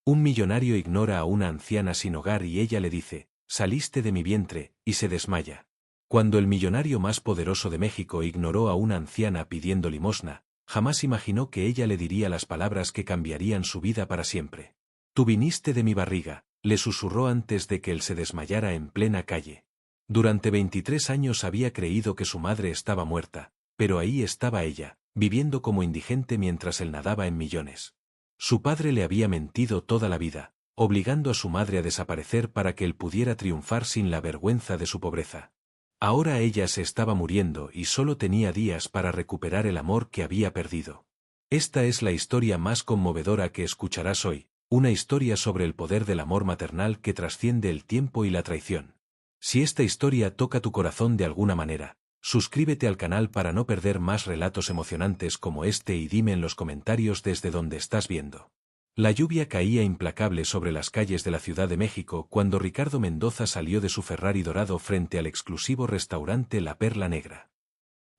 Un millonario ignora a una anciana sin hogar y ella le dice, «Saliste de mi vientre», y se desmaya. Cuando el millonario más poderoso de México ignoró a una anciana pidiendo limosna, jamás imaginó que ella le diría las palabras que cambiarían su vida para siempre. «Tú viniste de mi barriga», le susurró antes de que él se desmayara en plena calle. Durante 23 años había creído que su madre estaba muerta, pero ahí estaba ella, viviendo como indigente mientras él nadaba en millones. Su padre le había mentido toda la vida, obligando a su madre a desaparecer para que él pudiera triunfar sin la vergüenza de su pobreza. Ahora ella se estaba muriendo y solo tenía días para recuperar el amor que había perdido. Esta es la historia más conmovedora que escucharás hoy, una historia sobre el poder del amor maternal que trasciende el tiempo y la traición. Si esta historia toca tu corazón de alguna manera, suscríbete al canal para no perder más relatos emocionantes como este y dime en los comentarios desde donde estás viendo. La lluvia caía implacable sobre las calles de la Ciudad de México cuando Ricardo Mendoza salió de su Ferrari dorado frente al exclusivo restaurante La Perla Negra.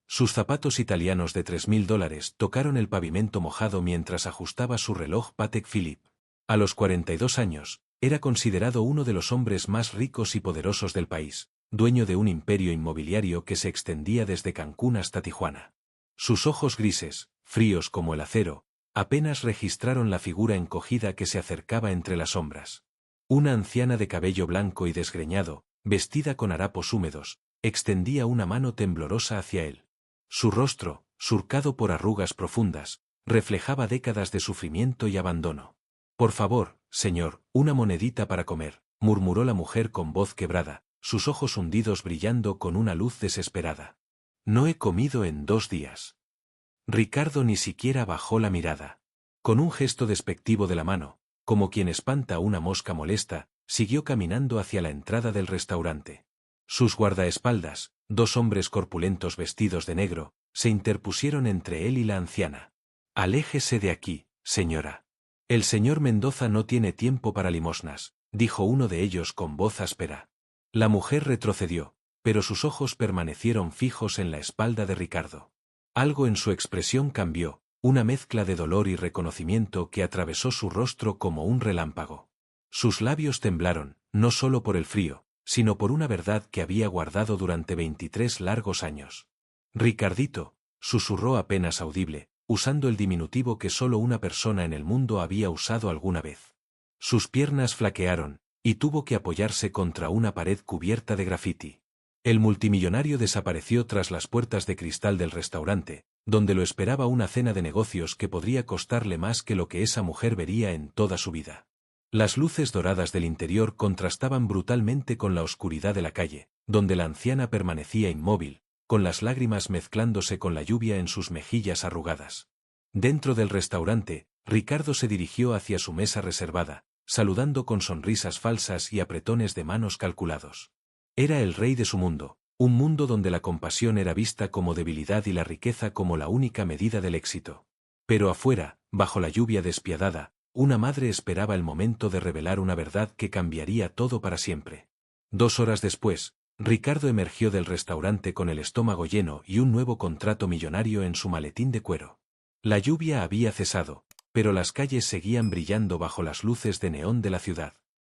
Sus zapatos italianos de $3.000 tocaron el pavimento mojado mientras ajustaba su reloj Patek Philippe. A los 42 años, era considerado uno de los hombres más ricos y poderosos del país, dueño de un imperio inmobiliario que se extendía desde Cancún hasta Tijuana. Sus ojos grises, fríos como el acero, apenas registraron la figura encogida que se acercaba entre las sombras. Una anciana de cabello blanco y desgreñado, vestida con harapos húmedos, extendía una mano temblorosa hacia él. Su rostro, surcado por arrugas profundas, reflejaba décadas de sufrimiento y abandono. «Por favor, señor, una monedita para comer», murmuró la mujer con voz quebrada, sus ojos hundidos brillando con una luz desesperada. «No he comido en 2 días». Ricardo ni siquiera bajó la mirada. Con un gesto despectivo de la mano, como quien espanta a una mosca molesta, siguió caminando hacia la entrada del restaurante. Sus guardaespaldas, 2 hombres corpulentos vestidos de negro, se interpusieron entre él y la anciana. «Aléjese de aquí, señora. El señor Mendoza no tiene tiempo para limosnas», dijo uno de ellos con voz áspera. La mujer retrocedió, pero sus ojos permanecieron fijos en la espalda de Ricardo. Algo en su expresión cambió, una mezcla de dolor y reconocimiento que atravesó su rostro como un relámpago. Sus labios temblaron, no solo por el frío, sino por una verdad que había guardado durante 23 largos años. «Ricardito», susurró apenas audible, usando el diminutivo que solo una persona en el mundo había usado alguna vez. Sus piernas flaquearon, y tuvo que apoyarse contra una pared cubierta de grafiti. El multimillonario desapareció tras las puertas de cristal del restaurante, donde lo esperaba una cena de negocios que podría costarle más que lo que esa mujer vería en toda su vida. Las luces doradas del interior contrastaban brutalmente con la oscuridad de la calle, donde la anciana permanecía inmóvil, con las lágrimas mezclándose con la lluvia en sus mejillas arrugadas. Dentro del restaurante, Ricardo se dirigió hacia su mesa reservada, saludando con sonrisas falsas y apretones de manos calculados. Era el rey de su mundo, un mundo donde la compasión era vista como debilidad y la riqueza como la única medida del éxito. Pero afuera, bajo la lluvia despiadada, una madre esperaba el momento de revelar una verdad que cambiaría todo para siempre. 2 horas después, Ricardo emergió del restaurante con el estómago lleno y un nuevo contrato millonario en su maletín de cuero. La lluvia había cesado, pero las calles seguían brillando bajo las luces de neón de la ciudad.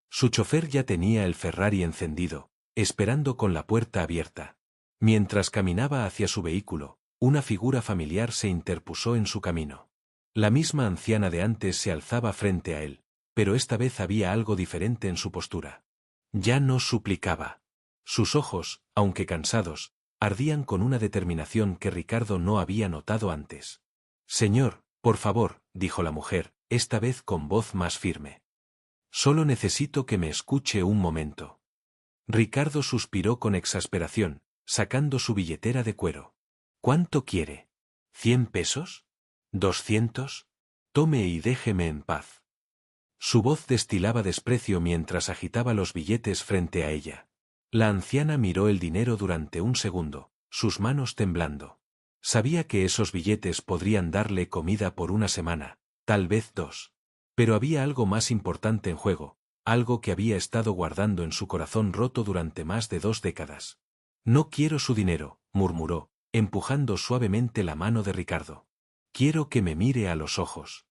Su chofer ya tenía el Ferrari encendido, esperando con la puerta abierta. Mientras caminaba hacia su vehículo, una figura familiar se interpuso en su camino. La misma anciana de antes se alzaba frente a él, pero esta vez había algo diferente en su postura. Ya no suplicaba. Sus ojos, aunque cansados, ardían con una determinación que Ricardo no había notado antes. «Señor, por favor», dijo la mujer, esta vez con voz más firme. «Solo necesito que me escuche un momento». Ricardo suspiró con exasperación, sacando su billetera de cuero. «¿Cuánto quiere? ¿100 pesos? ¿200? Tome y déjeme en paz». Su voz destilaba desprecio mientras agitaba los billetes frente a ella. La anciana miró el dinero durante un segundo, sus manos temblando. Sabía que esos billetes podrían darle comida por una semana, tal vez 2. Pero había algo más importante en juego, algo que había estado guardando en su corazón roto durante más de 2 décadas. «No quiero su dinero», murmuró, empujando suavemente la mano de Ricardo. «Quiero que me mire a los ojos».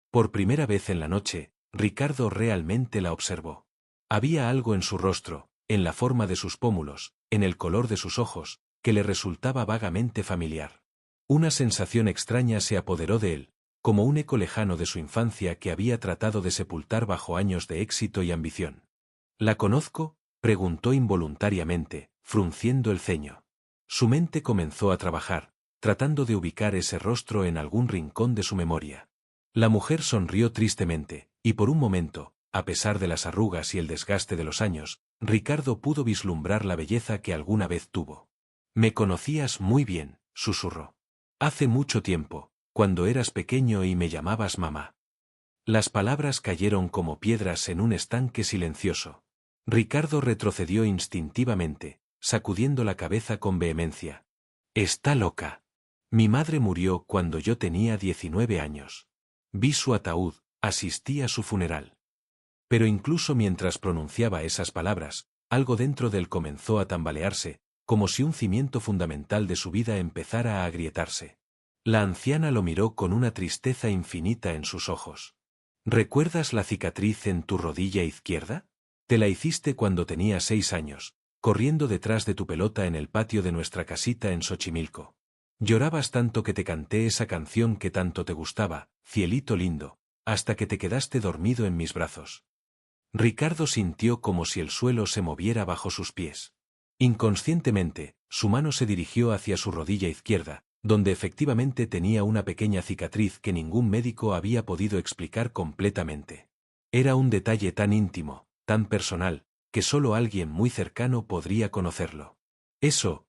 Por primera vez en la noche, Ricardo realmente la observó. Había algo en su rostro, en la forma de sus pómulos, en el color de sus ojos, que le resultaba vagamente familiar. Una sensación extraña se apoderó de él, como un eco lejano de su infancia que había tratado de sepultar bajo años de éxito y ambición. ¿La conozco?, preguntó involuntariamente, frunciendo el ceño. Su mente comenzó a trabajar, tratando de ubicar ese rostro en algún rincón de su memoria. La mujer sonrió tristemente, y por un momento, a pesar de las arrugas y el desgaste de los años, Ricardo pudo vislumbrar la belleza que alguna vez tuvo. «Me conocías muy bien», susurró. «Hace mucho tiempo, cuando eras pequeño y me llamabas mamá». Las palabras cayeron como piedras en un estanque silencioso. Ricardo retrocedió instintivamente, sacudiendo la cabeza con vehemencia. «Está loca. Mi madre murió cuando yo tenía 19 años. Vi su ataúd, asistí a su funeral». Pero incluso mientras pronunciaba esas palabras, algo dentro de él comenzó a tambalearse, como si un cimiento fundamental de su vida empezara a agrietarse. La anciana lo miró con una tristeza infinita en sus ojos. «¿Recuerdas la cicatriz en tu rodilla izquierda? Te la hiciste cuando tenía 6 años, corriendo detrás de tu pelota en el patio de nuestra casita en Xochimilco. Llorabas tanto que te canté esa canción que tanto te gustaba, cielito lindo, hasta que te quedaste dormido en mis brazos». Ricardo sintió como si el suelo se moviera bajo sus pies. Inconscientemente, su mano se dirigió hacia su rodilla izquierda, donde efectivamente tenía una pequeña cicatriz que ningún médico había podido explicar completamente. Era un detalle tan íntimo, tan personal, que solo alguien muy cercano podría conocerlo. Eso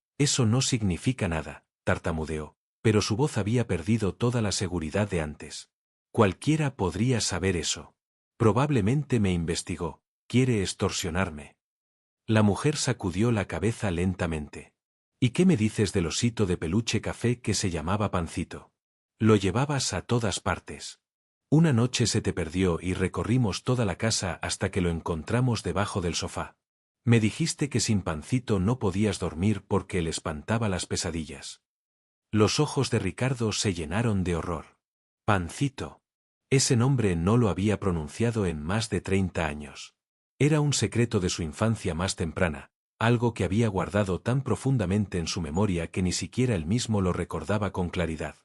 no significa nada», tartamudeó, pero su voz había perdido toda la seguridad de antes. «Cualquiera podría saber eso. Probablemente me investigó, quiere extorsionarme». La mujer sacudió la cabeza lentamente. «¿Y qué me dices del osito de peluche café que se llamaba Pancito? Lo llevabas a todas partes. Una noche se te perdió y recorrimos toda la casa hasta que lo encontramos debajo del sofá. Me dijiste que sin Pancito no podías dormir porque le espantaba las pesadillas». Los ojos de Ricardo se llenaron de horror. Pancito. Ese nombre no lo había pronunciado en más de 30 años. Era un secreto de su infancia más temprana, algo que había guardado tan profundamente en su memoria que ni siquiera él mismo lo recordaba con claridad.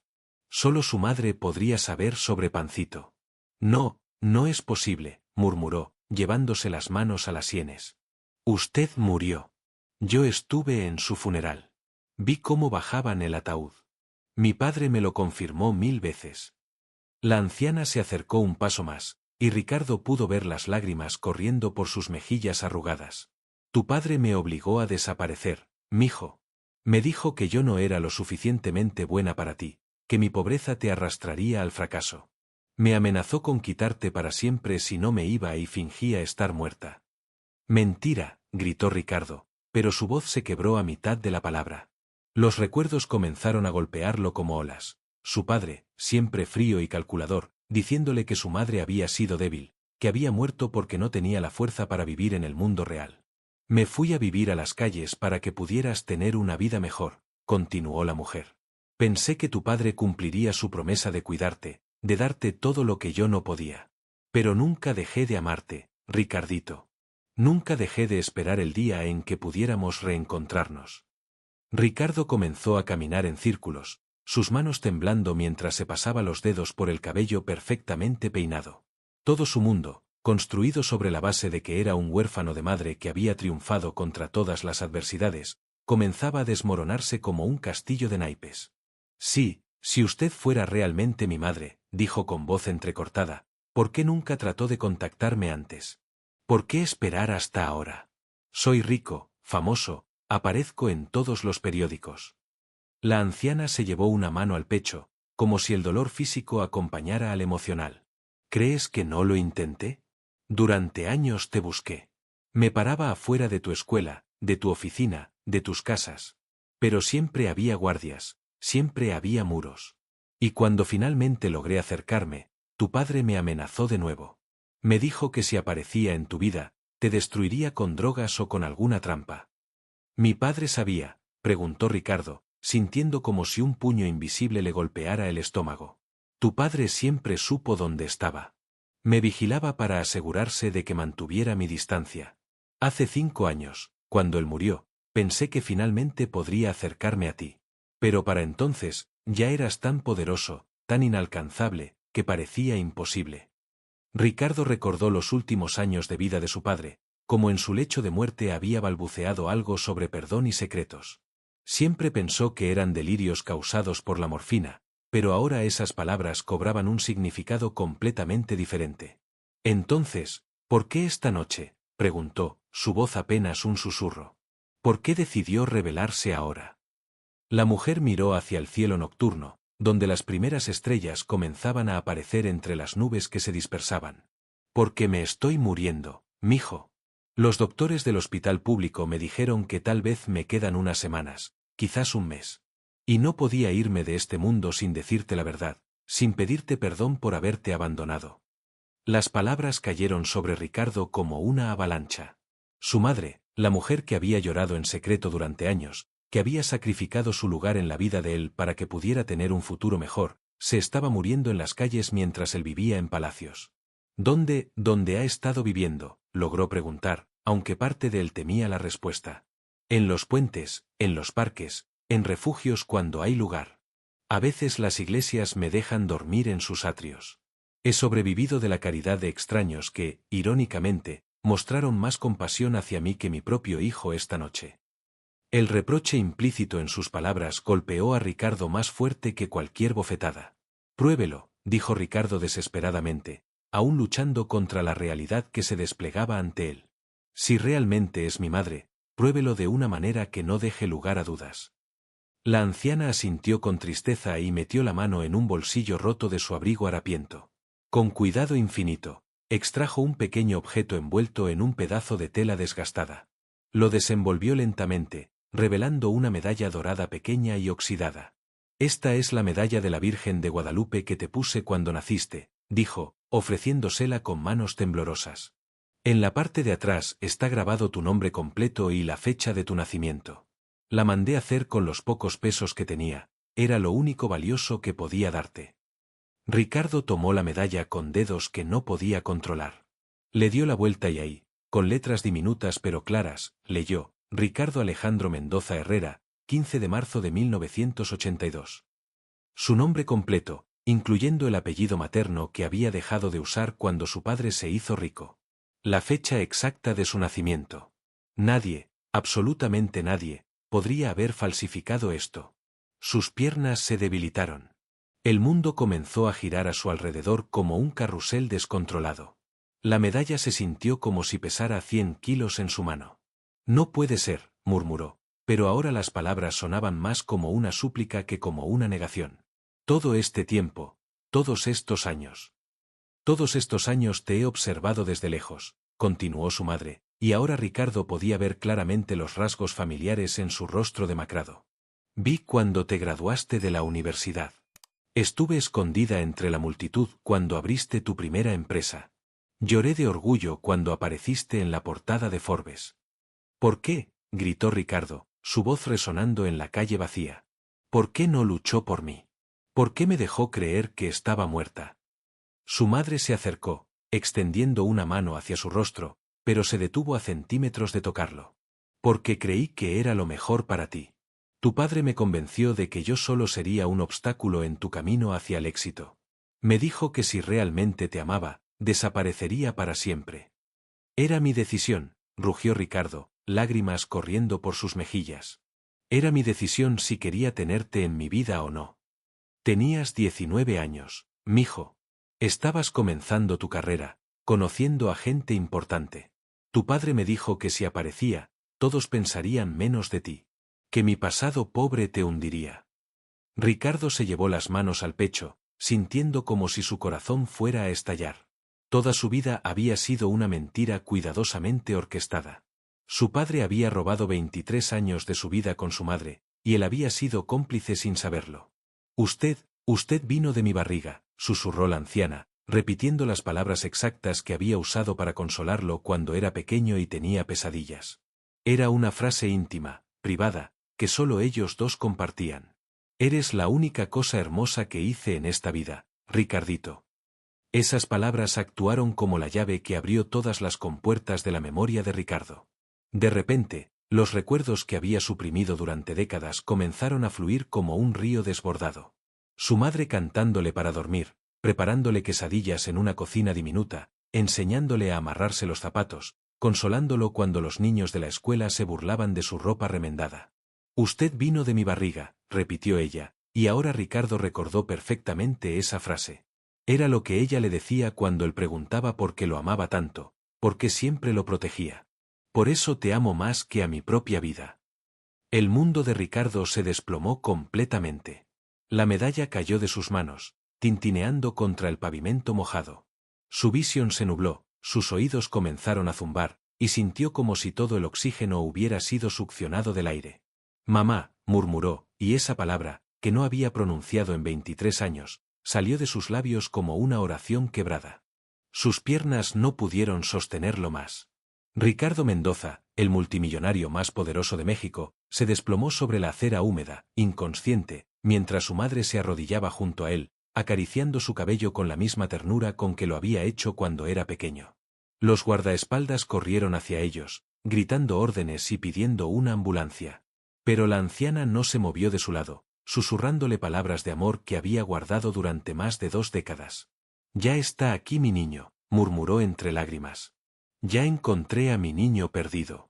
Solo su madre podría saber sobre Pancito. «No, no es posible», murmuró, llevándose las manos a las sienes. «Usted murió. Yo estuve en su funeral. Vi cómo bajaban el ataúd. Mi padre me lo confirmó 1000 veces». La anciana se acercó un paso más, y Ricardo pudo ver las lágrimas corriendo por sus mejillas arrugadas. «Tu padre me obligó a desaparecer, mijo. Me dijo que yo no era lo suficientemente buena para ti, que mi pobreza te arrastraría al fracaso. Me amenazó con quitarte para siempre si no me iba y fingía estar muerta». «Mentira», gritó Ricardo, pero su voz se quebró a mitad de la palabra. Los recuerdos comenzaron a golpearlo como olas. Su padre, siempre frío y calculador, diciéndole que su madre había sido débil, que había muerto porque no tenía la fuerza para vivir en el mundo real. «Me fui a vivir a las calles para que pudieras tener una vida mejor», continuó la mujer. «Pensé que tu padre cumpliría su promesa de cuidarte, de darte todo lo que yo no podía. Pero nunca dejé de amarte, Ricardito. Nunca dejé de esperar el día en que pudiéramos reencontrarnos». Ricardo comenzó a caminar en círculos, sus manos temblando mientras se pasaba los dedos por el cabello perfectamente peinado. Todo su mundo, construido sobre la base de que era un huérfano de madre que había triunfado contra todas las adversidades, comenzaba a desmoronarse como un castillo de naipes. «Sí, si usted fuera realmente mi madre», dijo con voz entrecortada, «¿por qué nunca trató de contactarme antes? ¿Por qué esperar hasta ahora? Soy rico, famoso, aparezco en todos los periódicos». La anciana se llevó una mano al pecho, como si el dolor físico acompañara al emocional. «¿Crees que no lo intenté? Durante años te busqué. Me paraba afuera de tu escuela, de tu oficina, de tus casas. Pero siempre había guardias, siempre había muros. Y cuando finalmente logré acercarme, tu padre me amenazó de nuevo. Me dijo que si aparecía en tu vida, te destruiría con drogas o con alguna trampa». «¿Mi padre sabía?», preguntó Ricardo, sintiendo como si un puño invisible le golpeara el estómago. «Tu padre siempre supo dónde estaba. Me vigilaba para asegurarse de que mantuviera mi distancia. Hace 5 años, cuando él murió, pensé que finalmente podría acercarme a ti. Pero para entonces, ya eras tan poderoso, tan inalcanzable, que parecía imposible. Ricardo recordó los últimos años de vida de su padre, como en su lecho de muerte había balbuceado algo sobre perdón y secretos. Siempre pensó que eran delirios causados por la morfina, pero ahora esas palabras cobraban un significado completamente diferente. Entonces, ¿por qué esta noche?, preguntó, su voz apenas un susurro. ¿Por qué decidió revelarse ahora? La mujer miró hacia el cielo nocturno, donde las primeras estrellas comenzaban a aparecer entre las nubes que se dispersaban. Porque me estoy muriendo, mijo. Los doctores del hospital público me dijeron que tal vez me quedan unas semanas, quizás un mes. Y no podía irme de este mundo sin decirte la verdad, sin pedirte perdón por haberte abandonado. Las palabras cayeron sobre Ricardo como una avalancha. Su madre, la mujer que había llorado en secreto durante años, que había sacrificado su lugar en la vida de él para que pudiera tener un futuro mejor, se estaba muriendo en las calles mientras él vivía en palacios. ¿Dónde ha estado viviendo?, logró preguntar, aunque parte de él temía la respuesta. En los puentes, en los parques, en refugios cuando hay lugar. A veces las iglesias me dejan dormir en sus atrios. He sobrevivido de la caridad de extraños que, irónicamente, mostraron más compasión hacia mí que mi propio hijo esta noche. El reproche implícito en sus palabras golpeó a Ricardo más fuerte que cualquier bofetada. Pruébelo, dijo Ricardo desesperadamente, aún luchando contra la realidad que se desplegaba ante él. Si realmente es mi madre, pruébelo de una manera que no deje lugar a dudas. La anciana asintió con tristeza y metió la mano en un bolsillo roto de su abrigo harapiento. Con cuidado infinito, extrajo un pequeño objeto envuelto en un pedazo de tela desgastada. Lo desenvolvió lentamente, revelando una medalla dorada pequeña y oxidada. Esta es la medalla de la Virgen de Guadalupe que te puse cuando naciste, dijo, ofreciéndosela con manos temblorosas. En la parte de atrás está grabado tu nombre completo y la fecha de tu nacimiento. La mandé hacer con los pocos pesos que tenía, era lo único valioso que podía darte. Ricardo tomó la medalla con dedos que no podía controlar. Le dio la vuelta y ahí, con letras diminutas pero claras, leyó, Ricardo Alejandro Mendoza Herrera, 15 de marzo de 1982. Su nombre completo, incluyendo el apellido materno que había dejado de usar cuando su padre se hizo rico. La fecha exacta de su nacimiento. Nadie, absolutamente nadie, podría haber falsificado esto. Sus piernas se debilitaron. El mundo comenzó a girar a su alrededor como un carrusel descontrolado. La medalla se sintió como si pesara 100 kilos en su mano. No puede ser, murmuró, pero ahora las palabras sonaban más como una súplica que como una negación. Todo este tiempo, todos estos años. Todos estos años te he observado desde lejos, continuó su madre, y ahora Ricardo podía ver claramente los rasgos familiares en su rostro demacrado. Vi cuando te graduaste de la universidad. Estuve escondida entre la multitud cuando abriste tu primera empresa. Lloré de orgullo cuando apareciste en la portada de Forbes. ¿Por qué?, gritó Ricardo, su voz resonando en la calle vacía. ¿Por qué no luchó por mí? ¿Por qué me dejó creer que estaba muerta? Su madre se acercó, extendiendo una mano hacia su rostro, pero se detuvo a centímetros de tocarlo. Porque creí que era lo mejor para ti. Tu padre me convenció de que yo solo sería un obstáculo en tu camino hacia el éxito. Me dijo que si realmente te amaba, desaparecería para siempre. Era mi decisión, rugió Ricardo, lágrimas corriendo por sus mejillas. Era mi decisión si quería tenerte en mi vida o no. Tenías 19 años, mijo. Estabas comenzando tu carrera, conociendo a gente importante. Tu padre me dijo que si aparecía, todos pensarían menos de ti. Que mi pasado pobre te hundiría. Ricardo se llevó las manos al pecho, sintiendo como si su corazón fuera a estallar. Toda su vida había sido una mentira cuidadosamente orquestada. Su padre había robado 23 años de su vida con su madre, y él había sido cómplice sin saberlo. Usted vino de mi barriga, susurró la anciana, repitiendo las palabras exactas que había usado para consolarlo cuando era pequeño y tenía pesadillas. Era una frase íntima, privada, que solo ellos dos compartían. Eres la única cosa hermosa que hice en esta vida, Ricardito. Esas palabras actuaron como la llave que abrió todas las compuertas de la memoria de Ricardo. De repente, los recuerdos que había suprimido durante décadas comenzaron a fluir como un río desbordado. Su madre cantándole para dormir, preparándole quesadillas en una cocina diminuta, enseñándole a amarrarse los zapatos, consolándolo cuando los niños de la escuela se burlaban de su ropa remendada. «Usted vino de mi barriga», repitió ella, y ahora Ricardo recordó perfectamente esa frase. Era lo que ella le decía cuando él preguntaba por qué lo amaba tanto, por qué siempre lo protegía. «Por eso te amo más que a mi propia vida». El mundo de Ricardo se desplomó completamente. La medalla cayó de sus manos, tintineando contra el pavimento mojado. Su visión se nubló, sus oídos comenzaron a zumbar, y sintió como si todo el oxígeno hubiera sido succionado del aire. «Mamá», murmuró, y esa palabra, que no había pronunciado en 23 años, salió de sus labios como una oración quebrada. Sus piernas no pudieron sostenerlo más. Ricardo Mendoza, el multimillonario más poderoso de México, se desplomó sobre la acera húmeda, inconsciente, mientras su madre se arrodillaba junto a él, acariciando su cabello con la misma ternura con que lo había hecho cuando era pequeño. Los guardaespaldas corrieron hacia ellos, gritando órdenes y pidiendo una ambulancia. Pero la anciana no se movió de su lado, susurrándole palabras de amor que había guardado durante más de 2 décadas. «Ya está aquí mi niño», murmuró entre lágrimas. «Ya encontré a mi niño perdido».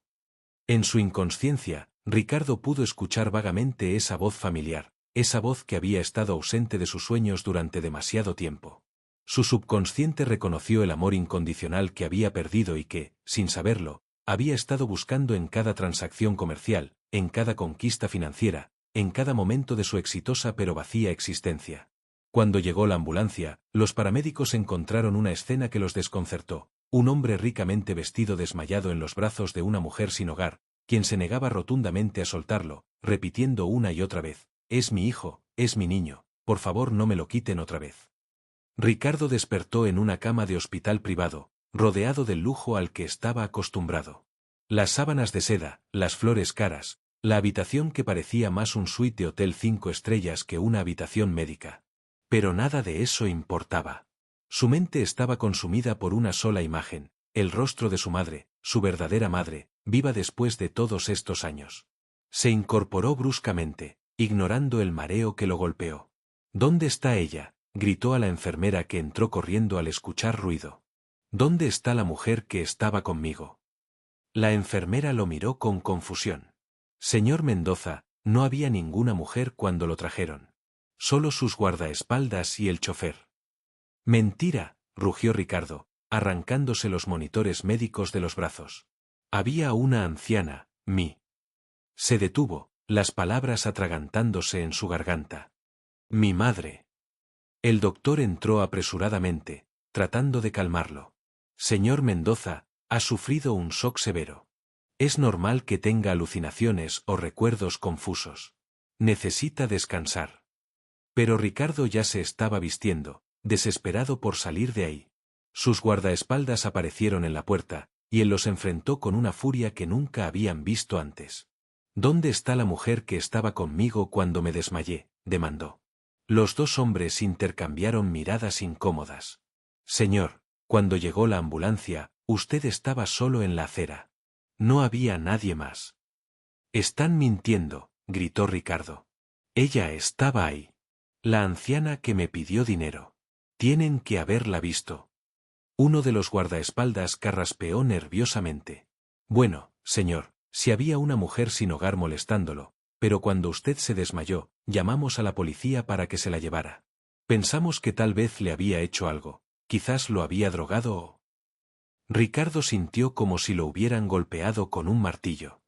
En su inconsciencia, Ricardo pudo escuchar vagamente esa voz familiar, esa voz que había estado ausente de sus sueños durante demasiado tiempo. Su subconsciente reconoció el amor incondicional que había perdido y que, sin saberlo, había estado buscando en cada transacción comercial, en cada conquista financiera, en cada momento de su exitosa pero vacía existencia. Cuando llegó la ambulancia, los paramédicos encontraron una escena que los desconcertó: un hombre ricamente vestido desmayado en los brazos de una mujer sin hogar, quien se negaba rotundamente a soltarlo, repitiendo una y otra vez: «Es mi hijo, es mi niño, por favor no me lo quiten otra vez». Ricardo despertó en una cama de hospital privado, rodeado del lujo al que estaba acostumbrado. Las sábanas de seda, las flores caras, la habitación que parecía más un suite de hotel 5 estrellas que una habitación médica. Pero nada de eso importaba. Su mente estaba consumida por una sola imagen: el rostro de su madre, su verdadera madre, viva después de todos estos años. Se incorporó bruscamente, ignorando el mareo que lo golpeó. «¿Dónde está ella?», gritó a la enfermera que entró corriendo al escuchar ruido. «¿Dónde está la mujer que estaba conmigo?». La enfermera lo miró con confusión. «Señor Mendoza, no había ninguna mujer cuando lo trajeron. Solo sus guardaespaldas y el chofer». «Mentira», rugió Ricardo, arrancándose los monitores médicos de los brazos. «Había una anciana, mi». Se detuvo, las palabras atragantándose en su garganta. «Mi madre». El doctor entró apresuradamente, tratando de calmarlo. «Señor Mendoza, ha sufrido un shock severo. Es normal que tenga alucinaciones o recuerdos confusos. Necesita descansar». Pero Ricardo ya se estaba vistiendo, desesperado por salir de ahí. Sus guardaespaldas aparecieron en la puerta, y él los enfrentó con una furia que nunca habían visto antes. «¿Dónde está la mujer que estaba conmigo cuando me desmayé?», demandó. Los dos hombres intercambiaron miradas incómodas. «Señor, cuando llegó la ambulancia, usted estaba solo en la acera. No había nadie más». «Están mintiendo», gritó Ricardo. «Ella estaba ahí. La anciana que me pidió dinero. Tienen que haberla visto». Uno de los guardaespaldas carraspeó nerviosamente. «Bueno, señor, si había una mujer sin hogar molestándolo, pero cuando usted se desmayó, llamamos a la policía para que se la llevara. Pensamos que tal vez le había hecho algo, quizás lo había drogado o...». Ricardo sintió como si lo hubieran golpeado con un martillo.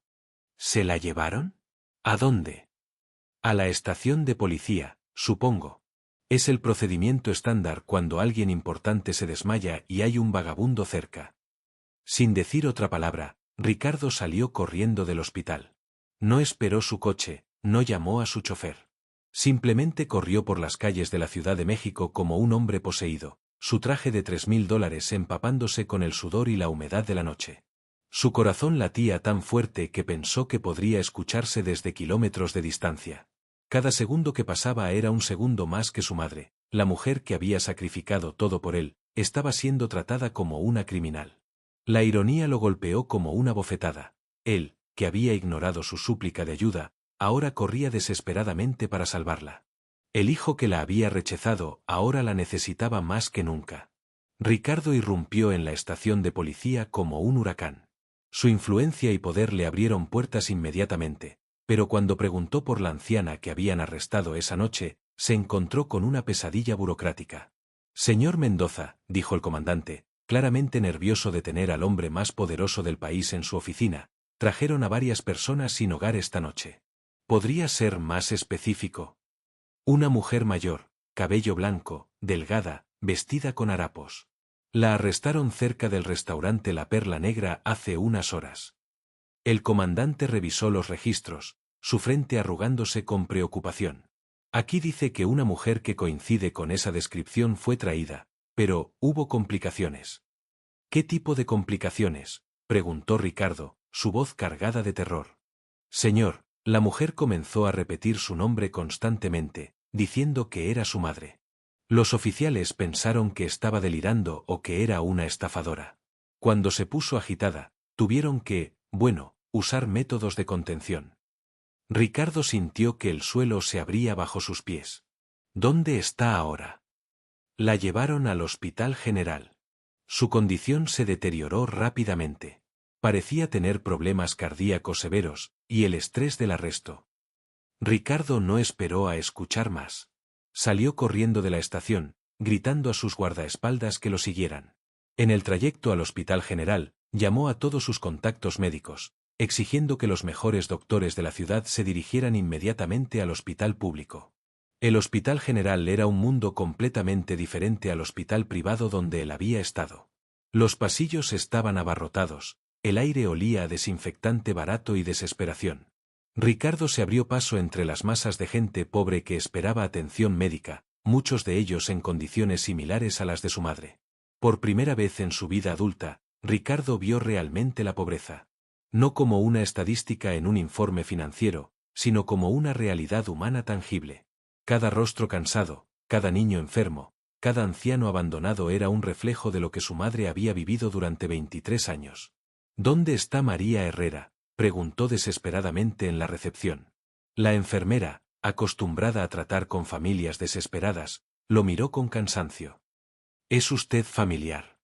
«¿Se la llevaron? ¿A dónde?». «A la estación de policía, supongo. Es el procedimiento estándar cuando alguien importante se desmaya y hay un vagabundo cerca». Sin decir otra palabra, Ricardo salió corriendo del hospital. No esperó su coche, no llamó a su chofer. Simplemente corrió por las calles de la Ciudad de México como un hombre poseído, su traje de $3.000 empapándose con el sudor y la humedad de la noche. Su corazón latía tan fuerte que pensó que podría escucharse desde kilómetros de distancia. Cada segundo que pasaba era un segundo más que su madre, la mujer que había sacrificado todo por él, estaba siendo tratada como una criminal. La ironía lo golpeó como una bofetada. Él, que había ignorado su súplica de ayuda, ahora corría desesperadamente para salvarla. El hijo que la había rechazado ahora la necesitaba más que nunca. Ricardo irrumpió en la estación de policía como un huracán. Su influencia y poder le abrieron puertas inmediatamente, pero cuando preguntó por la anciana que habían arrestado esa noche, se encontró con una pesadilla burocrática. Señor Mendoza, dijo el comandante, claramente nervioso de tener al hombre más poderoso del país en su oficina, trajeron a varias personas sin hogar esta noche. ¿Podría ser más específico? Una mujer mayor, cabello blanco, delgada, vestida con harapos. La arrestaron cerca del restaurante La Perla Negra hace unas horas. El comandante revisó los registros, su frente arrugándose con preocupación. Aquí dice que una mujer que coincide con esa descripción fue traída, pero hubo complicaciones. ¿Qué tipo de complicaciones?, preguntó Ricardo, su voz cargada de terror. Señor, la mujer comenzó a repetir su nombre constantemente, diciendo que era su madre. Los oficiales pensaron que estaba delirando o que era una estafadora. Cuando se puso agitada, tuvieron que, usar métodos de contención. Ricardo sintió que el suelo se abría bajo sus pies. ¿Dónde está ahora? La llevaron al Hospital General. Su condición se deterioró rápidamente. Parecía tener problemas cardíacos severos, y el estrés del arresto. Ricardo no esperó a escuchar más. Salió corriendo de la estación, gritando a sus guardaespaldas que lo siguieran. En el trayecto al Hospital General, llamó a todos sus contactos médicos, exigiendo que los mejores doctores de la ciudad se dirigieran inmediatamente al hospital público. El Hospital General era un mundo completamente diferente al hospital privado donde él había estado. Los pasillos estaban abarrotados, el aire olía a desinfectante barato y desesperación. Ricardo se abrió paso entre las masas de gente pobre que esperaba atención médica, muchos de ellos en condiciones similares a las de su madre. Por primera vez en su vida adulta, Ricardo vio realmente la pobreza. No como una estadística en un informe financiero, sino como una realidad humana tangible. Cada rostro cansado, cada niño enfermo, cada anciano abandonado era un reflejo de lo que su madre había vivido durante 23 años. ¿Dónde está María Herrera?, preguntó desesperadamente en la recepción. La enfermera, acostumbrada a tratar con familias desesperadas, lo miró con cansancio. ¿Es usted familiar?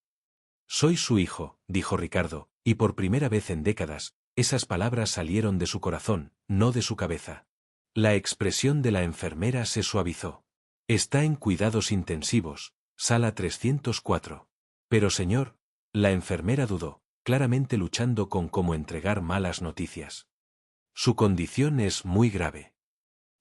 Soy su hijo, dijo Ricardo, y por primera vez en décadas, esas palabras salieron de su corazón, no de su cabeza. La expresión de la enfermera se suavizó. Está en cuidados intensivos, sala 304. Pero señor, la enfermera dudó, claramente luchando con cómo entregar malas noticias. Su condición es muy grave.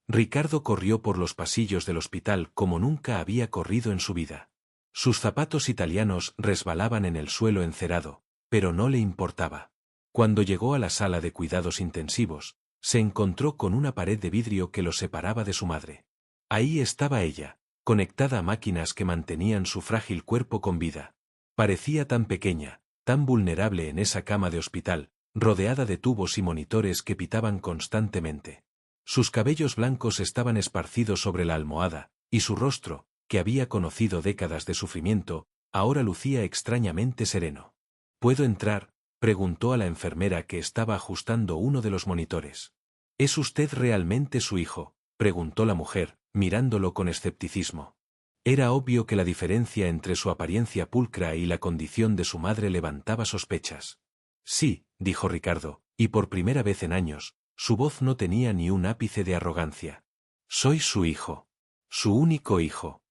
Ricardo corrió por los pasillos del hospital como nunca había corrido en su vida. Sus zapatos italianos resbalaban en el suelo encerado, pero no le importaba. Cuando llegó a la sala de cuidados intensivos, se encontró con una pared de vidrio que lo separaba de su madre. Ahí estaba ella, conectada a máquinas que mantenían su frágil cuerpo con vida. Parecía tan pequeña, tan vulnerable en esa cama de hospital, rodeada de tubos y monitores que pitaban constantemente. Sus cabellos blancos estaban esparcidos sobre la almohada, y su rostro, que había conocido décadas de sufrimiento, ahora lucía extrañamente sereno. ¿Puedo entrar?, preguntó a la enfermera que estaba ajustando uno de los monitores. ¿Es usted realmente su hijo?, preguntó la mujer, mirándolo con escepticismo. Era obvio que la diferencia entre su apariencia pulcra y la condición de su madre levantaba sospechas. Sí, dijo Ricardo, y por primera vez en años, su voz no tenía ni un ápice de arrogancia. Soy su hijo. Su único hijo.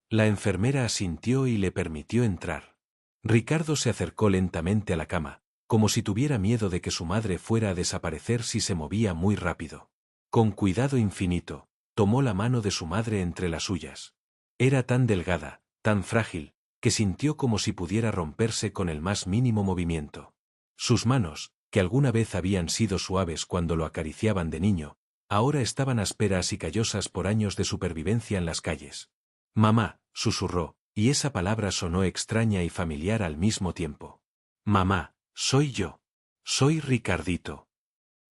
La enfermera asintió y le permitió entrar. Ricardo se acercó lentamente a la cama, como si tuviera miedo de que su madre fuera a desaparecer si se movía muy rápido. Con cuidado infinito, tomó la mano de su madre entre las suyas. Era tan delgada, tan frágil, que sintió como si pudiera romperse con el más mínimo movimiento. Sus manos, que alguna vez habían sido suaves cuando lo acariciaban de niño, ahora estaban ásperas y callosas por años de supervivencia en las calles. Mamá, susurró, y esa palabra sonó extraña y familiar al mismo tiempo. Mamá, soy yo. Soy Ricardito.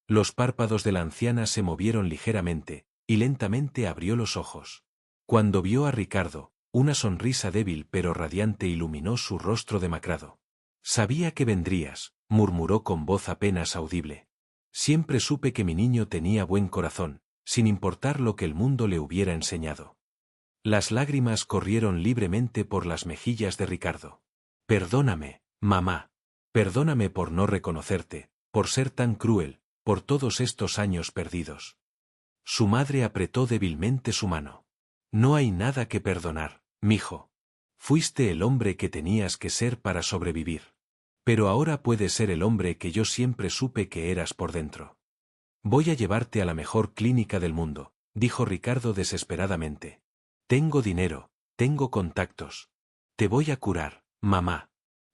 Los párpados de la anciana se movieron ligeramente, y lentamente abrió los ojos. Cuando vio a Ricardo, Una sonrisa débil pero radiante iluminó su rostro demacrado. Sabía que vendrías, murmuró con voz apenas audible. Siempre supe que mi niño tenía buen corazón, sin importar lo que el mundo le hubiera enseñado. Las lágrimas corrieron libremente por las mejillas de Ricardo. Perdóname, mamá. Perdóname por no reconocerte, por ser tan cruel, por todos estos años perdidos. Su madre apretó débilmente su mano. No hay nada que perdonar, mijo. Fuiste el hombre que tenías que ser para sobrevivir. Pero ahora puedes ser el hombre que yo siempre supe que eras por dentro. Voy a llevarte a la mejor clínica del mundo, dijo Ricardo desesperadamente. Tengo dinero, tengo contactos. Te voy a curar, mamá.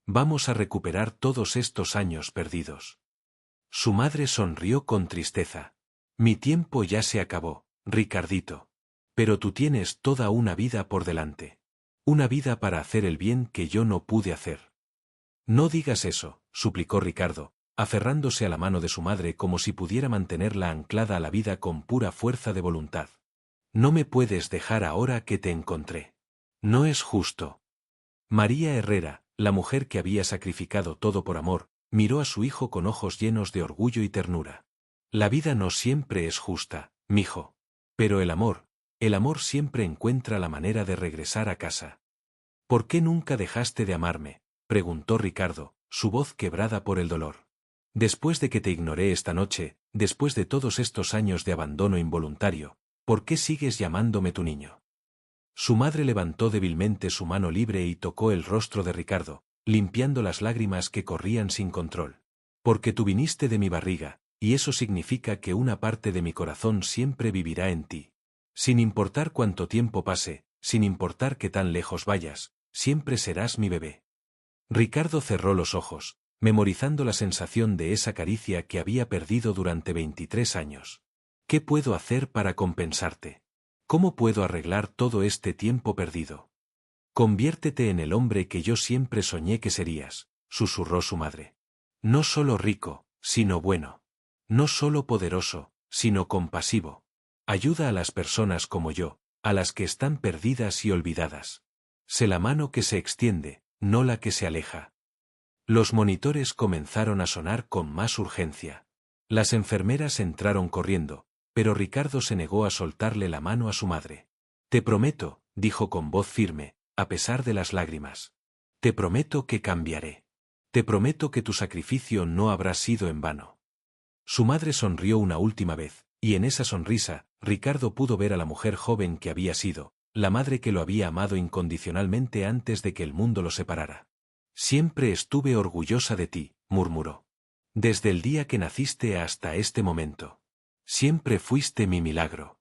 Vamos a recuperar todos estos años perdidos. Su madre sonrió con tristeza. Mi tiempo ya se acabó, Ricardito. Pero tú tienes toda una vida por delante. Una vida para hacer el bien que yo no pude hacer. No digas eso, suplicó Ricardo, aferrándose a la mano de su madre como si pudiera mantenerla anclada a la vida con pura fuerza de voluntad. No me puedes dejar ahora que te encontré. No es justo. María Herrera, la mujer que había sacrificado todo por amor, miró a su hijo con ojos llenos de orgullo y ternura. La vida no siempre es justa, mijo. Pero el amor siempre encuentra la manera de regresar a casa. ¿Por qué nunca dejaste de amarme?, preguntó Ricardo, su voz quebrada por el dolor. Después de que te ignoré esta noche, después de todos estos años de abandono involuntario, ¿por qué sigues llamándome tu niño? Su madre levantó débilmente su mano libre y tocó el rostro de Ricardo, limpiando las lágrimas que corrían sin control. Porque tú viniste de mi barriga, y eso significa que una parte de mi corazón siempre vivirá en ti. Sin importar cuánto tiempo pase, sin importar que tan lejos vayas, siempre serás mi bebé. Ricardo cerró los ojos, memorizando la sensación de esa caricia que había perdido durante 23 años. ¿Qué puedo hacer para compensarte? ¿Cómo puedo arreglar todo este tiempo perdido? Conviértete en el hombre que yo siempre soñé que serías, susurró su madre. No solo rico, sino bueno. No solo poderoso, sino compasivo. Ayuda a las personas como yo, a las que están perdidas y olvidadas. Sé la mano que se extiende, no la que se aleja. Los monitores comenzaron a sonar con más urgencia. Las enfermeras entraron corriendo, pero Ricardo se negó a soltarle la mano a su madre. Te prometo, dijo con voz firme, a pesar de las lágrimas. Te prometo que cambiaré. Te prometo que tu sacrificio no habrá sido en vano. Su madre sonrió una última vez, y en esa sonrisa, Ricardo pudo ver a la mujer joven que había sido, la madre que lo había amado incondicionalmente antes de que el mundo lo separara. Siempre estuve orgullosa de ti, murmuró. Desde el día que naciste hasta este momento. Siempre fuiste mi milagro.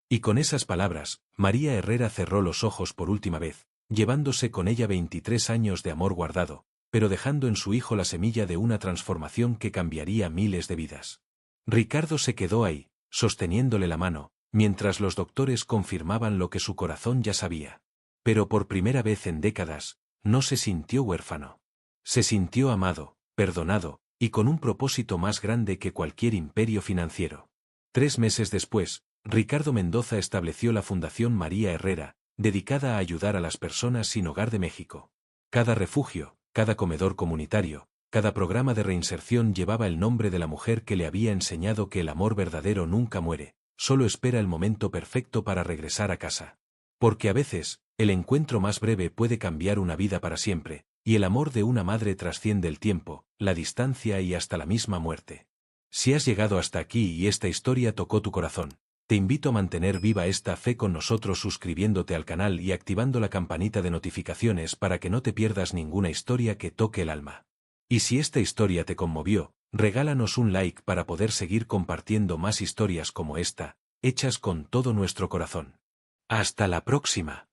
Y con esas palabras, María Herrera cerró los ojos por última vez, llevándose con ella 23 años de amor guardado, pero dejando en su hijo la semilla de una transformación que cambiaría miles de vidas. Ricardo se quedó ahí, sosteniéndole la mano, mientras los doctores confirmaban lo que su corazón ya sabía. Pero por primera vez en décadas, no se sintió huérfano. Se sintió amado, perdonado, y con un propósito más grande que cualquier imperio financiero. 3 meses después, Ricardo Mendoza estableció la Fundación María Herrera, dedicada a ayudar a las personas sin hogar de México. Cada refugio, cada comedor comunitario, cada programa de reinserción llevaba el nombre de la mujer que le había enseñado que el amor verdadero nunca muere, solo espera el momento perfecto para regresar a casa. Porque a veces, el encuentro más breve puede cambiar una vida para siempre, y el amor de una madre trasciende el tiempo, la distancia y hasta la misma muerte. Si has llegado hasta aquí y esta historia tocó tu corazón, te invito a mantener viva esta fe con nosotros suscribiéndote al canal y activando la campanita de notificaciones para que no te pierdas ninguna historia que toque el alma. Y si esta historia te conmovió, regálanos un like para poder seguir compartiendo más historias como esta, hechas con todo nuestro corazón. ¡Hasta la próxima!